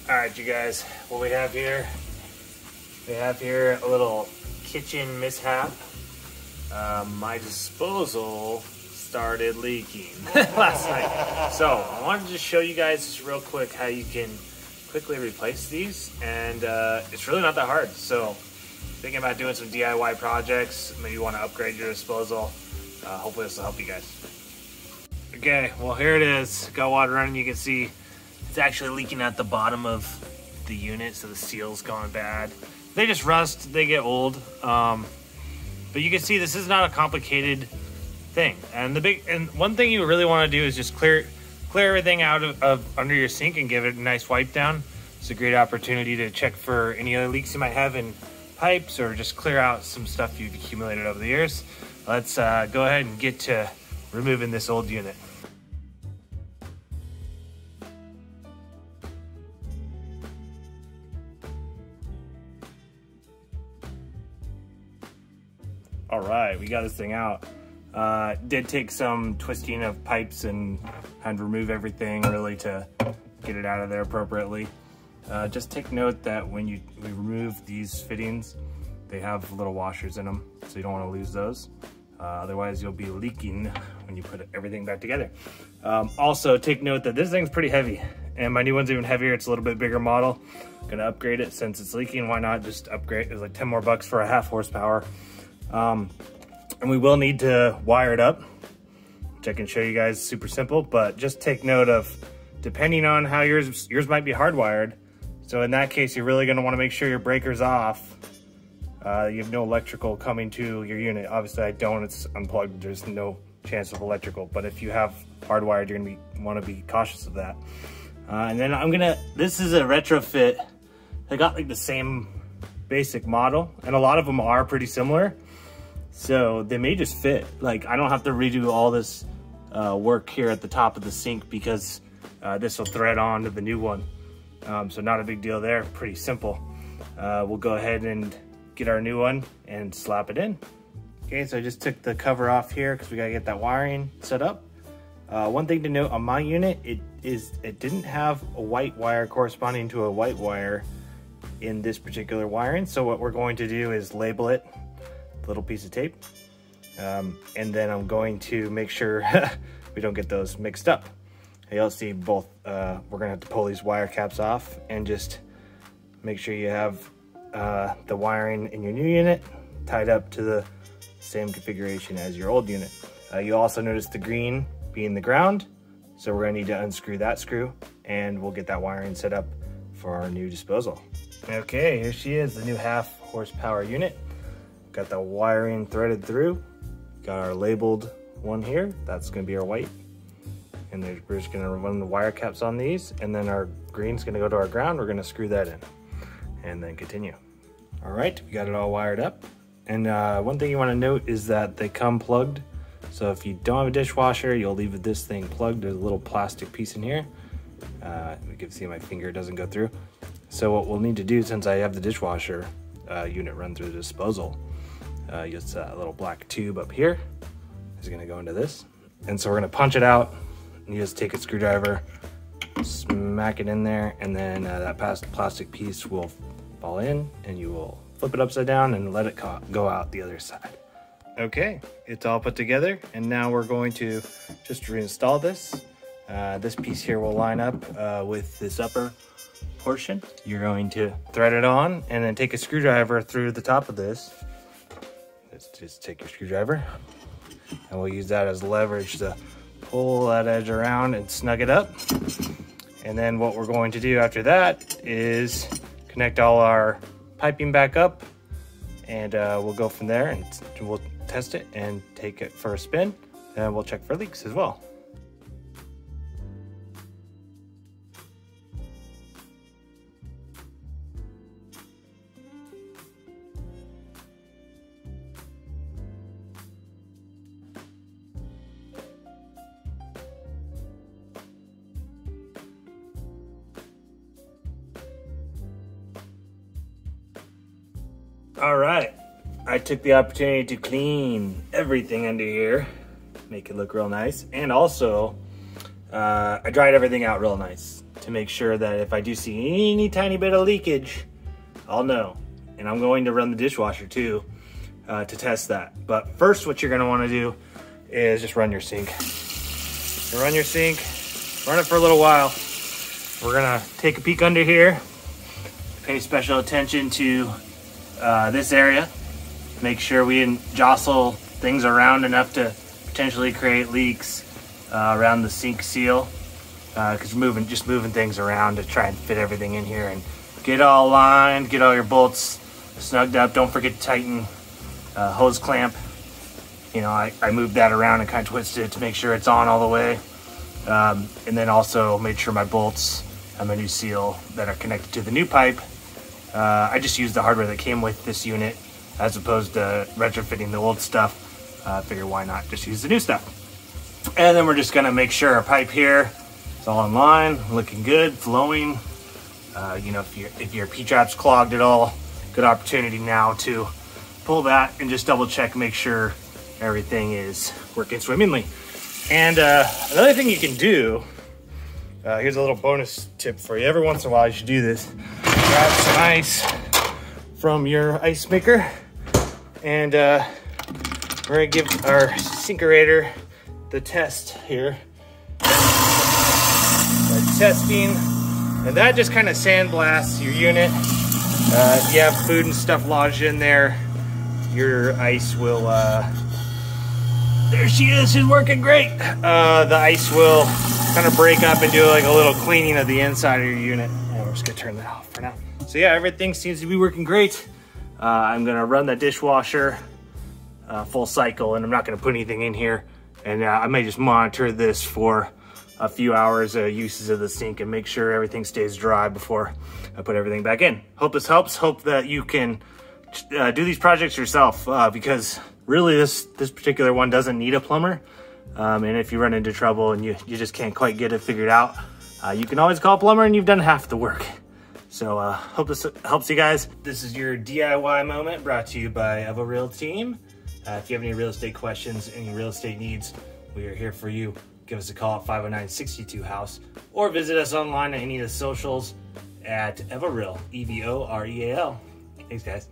All right, you guys, what we have here a little kitchen mishap. My disposal started leaking last night. So I wanted to just show you guys just real quick how you can quickly replace these, and it's really not that hard. So thinking about doing some DIY projects, maybe you want to upgrade your disposal. Hopefully this will help you guys. Okay, well here it is. Got water running. You can see it's actually leaking at the bottom of the unit, so the seal's gone bad. They just rust, they get old. But you can see this is not a complicated thing. And one thing you really want to do is just clear everything out of under your sink and give it a nice wipe down. It's a great opportunity to check for any other leaks you might have in pipes, or just clear out some stuff you've accumulated over the years. Let's go ahead and get to removing this old unit. All right, we got this thing out. Did take some twisting of pipes and had to remove everything really to get it out of there appropriately. Just take note that when we remove these fittings, they have little washers in them, so you don't want to lose those. Otherwise you'll be leaking when you put everything back together. Also take note that this thing's pretty heavy, and my new one's even heavier. It's a little bit bigger model. Gonna upgrade it since it's leaking. Why not just upgrade? It's like 10 more bucks for a 1/2 horsepower. And we will need to wire it up, which I can show you guys. Super simple, but just take note of, depending on how yours might be hardwired. So in that case, you're really going to want to make sure your breaker's off. You have no electrical coming to your unit. Obviously I don't, it's unplugged. There's no chance of electrical, but if you have hardwired, you're going to want to be cautious of that. And then this is a retrofit. I got like the same basic model, and a lot of them are pretty similar. So they may just fit. Like, I don't have to redo all this work here at the top of the sink, because this will thread on to the new one. So not a big deal there, pretty simple. We'll go ahead and get our new one and slap it in. Okay, so I just took the cover off here because we gotta get that wiring set up. One thing to note on my unit, it didn't have a white wire corresponding to a white wire in this particular wiring. So what we're going to do is label it, little piece of tape, and then I'm going to make sure we don't get those mixed up. You'll see both. We're gonna have to pull these wire caps off and just make sure you have the wiring in your new unit tied up to the same configuration as your old unit. You also notice the green being the ground, so we're gonna need to unscrew that screw, and we'll get that wiring set up for our new disposal. Okay, here she is, the new 1/2 horsepower unit. Got the wiring threaded through. Got our labeled one here. That's gonna be our white. And we're just gonna run the wire caps on these, and then our green's gonna go to our ground. We're gonna screw that in and then continue. All right, we got it all wired up. And one thing you wanna note is that they come plugged. So if you don't have a dishwasher, you'll leave this thing plugged. There's a little plastic piece in here. You can see my finger doesn't go through. So what we'll need to do, since I have the dishwasher unit run through the disposal, just a little black tube up here is gonna go into this. And so we're gonna punch it out, and you just take a screwdriver, smack it in there, and then that plastic piece will fall in, and you will flip it upside down and let it go out the other side. Okay, it's all put together, and now we're going to just reinstall this. This piece here will line up with this upper portion. You're going to thread it on, and then take a screwdriver through the top of this. Let's just take your screwdriver, and we'll use that as leverage to pull that edge around and snug it up. And then what we're going to do after that is connect all our piping back up, and we'll go from there, and we'll test it and take it for a spin, and we'll check for leaks as well. All right, I took the opportunity to clean everything under here, make it look real nice. And also, I dried everything out real nice to to make sure that if I do see any tiny bit of leakage, I'll know. And I'm going to run the dishwasher too to test that. But first, what you're gonna wanna do is just run your sink. You run your sink, run it for a little while. We're gonna take a peek under here, pay special attention to this area, make sure we didn't jostle things around enough to potentially create leaks around the sink seal, because just moving things around to try and fit everything in here and get all aligned, get all your bolts snugged up. Don't forget to tighten hose clamp. You know, I moved that around and kind of twisted it to make sure it's on all the way. And then also made sure my bolts and my new seal that are connected to the new pipe. I just used the hardware that came with this unit as opposed to retrofitting the old stuff. I figured why not just use the new stuff. And then we're just gonna make sure our pipe here is all in line, looking good, flowing. You know, if your P-trap's clogged at all, good opportunity now to pull that and just double check, make sure everything is working swimmingly. And another thing you can do, here's a little bonus tip for you. Every once in a while you should do this. Grab some ice from your ice maker, and we're gonna give our sinkerator the test here. Testing, and that just kind of sandblasts your unit. If you have food and stuff lodged in there, your ice will, there she is, she's working great. The ice will kind of break up and do like a little cleaning of the inside of your unit. And we're just gonna turn that off for now. So yeah, everything seems to be working great. I'm gonna run the dishwasher full cycle, and I'm not gonna put anything in here. And I may just monitor this for a few hours uses of the sink and make sure everything stays dry before I put everything back in. Hope this helps. Hope that you can do these projects yourself, because really this particular one doesn't need a plumber. And if you run into trouble and you just can't quite get it figured out, you can always call a plumber and you've done half the work. So hope this helps you guys. This is your DIY moment brought to you by EvoReal team. If you have any real estate questions, any real estate needs, we are here for you. Give us a call at 509-62-HOUSE or visit us online at any of the socials at EvoReal, EVOREAL. Thanks, guys.